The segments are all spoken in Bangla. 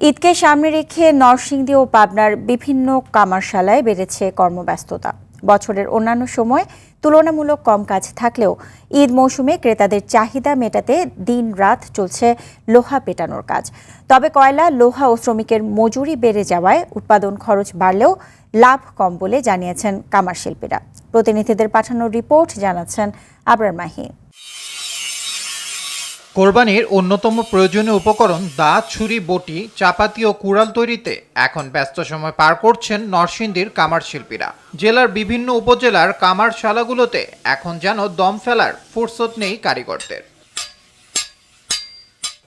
ঈদকে সামনে রেখে নরসিংদী ও পাবনার বিভিন্ন কামারশালায় বেড়েছে কর্মব্যস্ততা। বছরের অন্যান্য সময় তুলনামূলক কম কাজ থাকলেও ঈদ মৌসুমে ক্রেতাদের চাহিদা মেটাতে দিন-রাত চলছে লোহা পেটানোর কাজ। তবে কয়লা, লোহা ও শ্রমিকের মজুরি বেড়ে যাওয়ায় উৎপাদন খরচ বাড়লেও লাভ কম বলে জানিয়েছেন কামার শিল্পীরা। প্রতিনিধিদের পাঠানো রিপোর্ট জানাচ্ছেন আবরার মাহি। কোরবানির অন্যতম প্রয়োজনীয় উপকরণ দা, ছুরি, বটি, চাপাতি ও কুড়াল তৈরিতে এখন ব্যস্ত সময় পার করছেন নরসিংদীর কামার শিল্পীরা। জেলার বিভিন্ন উপজেলার কামারশালাগুলোতে এখন যেন দম ফেলার ফুরসত নেই কারিগরদের।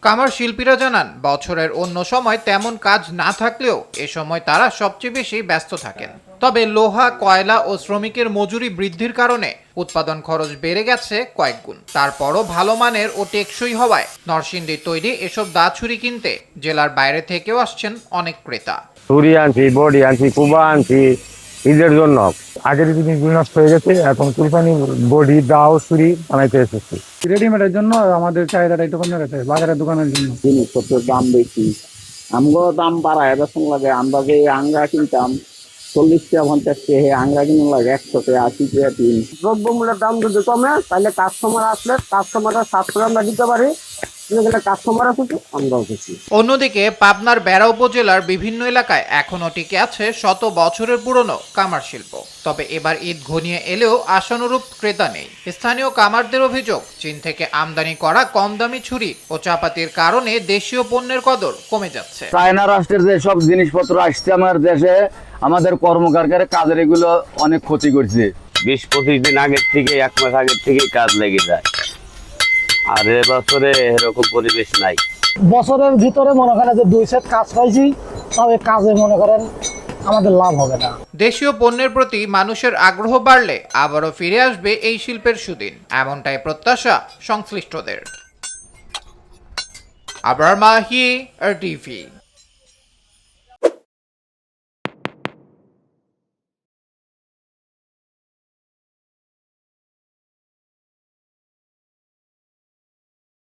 কামার শিল্পীরা জানান, বছরের অন্য সময় তেমন কাজ না থাকলেও এ সময় তারা সবচেয়ে বেশি ব্যস্ত থাকেন। তবে লোহা, কয়লা ও শ্রমিকের মজুরি বৃদ্ধির কারণে উৎপাদন খরচ বেড়ে গেছে কয়েক গুণ। তারপরও ভালো মানের ও টেকসই হওয়ায় নরসিংদীর তৈরি এসব দা, ছুরি কিনতে জেলার বাইরে থেকেও আসছেন অনেক ক্রেতা। ছুরি আনছি, বডি আনছি, কুবা আনছি ঈদের জন্য। আগের জিনিসগুলো নষ্ট হয়ে গেছে, এখন কুরবানি বডি, দাও, ছুরি বানাইতে এসেছি। রেডিমেডের জন্য আমাদের চাহিদাটা একটু কমে গেছে বাজারের দোকানের জন্য। জিনিসপত্রের দাম বেশি, আমগো দাম বাড়ায় বেতন লাগে। আমরা যে আংরা কিনতাম 40 টাকা 50 টাকা, আংরা কিনে লাগে 100 টাকা 80 টাকা তিন। দ্রব্যমূল্যের দাম যদি কমে তাহলে কাস্টমার আসলে কাস্টমাররা 700 আমরা দিতে পারি। অন্যদিকে পাবনার বেড়া উপজেলার বিভিন্ন এলাকায় এখনো টিকে আছে শত বছরের পুরনো কামার শিল্প। তবে এবার ঈদ ঘনিয়ে এলেও আশানুরূপ ক্রেতা নেই। স্থানীয় কামারদের অভিযোগ, চীন থেকে আমদানি করা কম দামি ছুরি ও চাপাতির কারণে দেশীয় পণ্যের কদর কমে যাচ্ছে। চায়না রাষ্ট্রের যে সব জিনিসপত্র আসছে আমার দেশে, আমাদের কর্মকারদের কাজের এগুলো অনেক ক্ষতি করছে। 20-25 দিন আগের থেকে, 1 মাস আগের থেকে কাজ লেগে যায়। আর এবছরে এরকম পরিবেশ নাই। বছরের ভিতরে মনে করেন যে 2 সেট কাজ পাইছি, তবে কাজে মনে করেন আমাদের লাভ হবে না। দেশীয় পণ্যের প্রতি মানুষের আগ্রহ বাড়লে আবারও ফিরে আসবে এই শিল্পের সুদিন, এমনটাই প্রত্যাশা সংশ্লিষ্টদের। আবরার মাহি, RTV।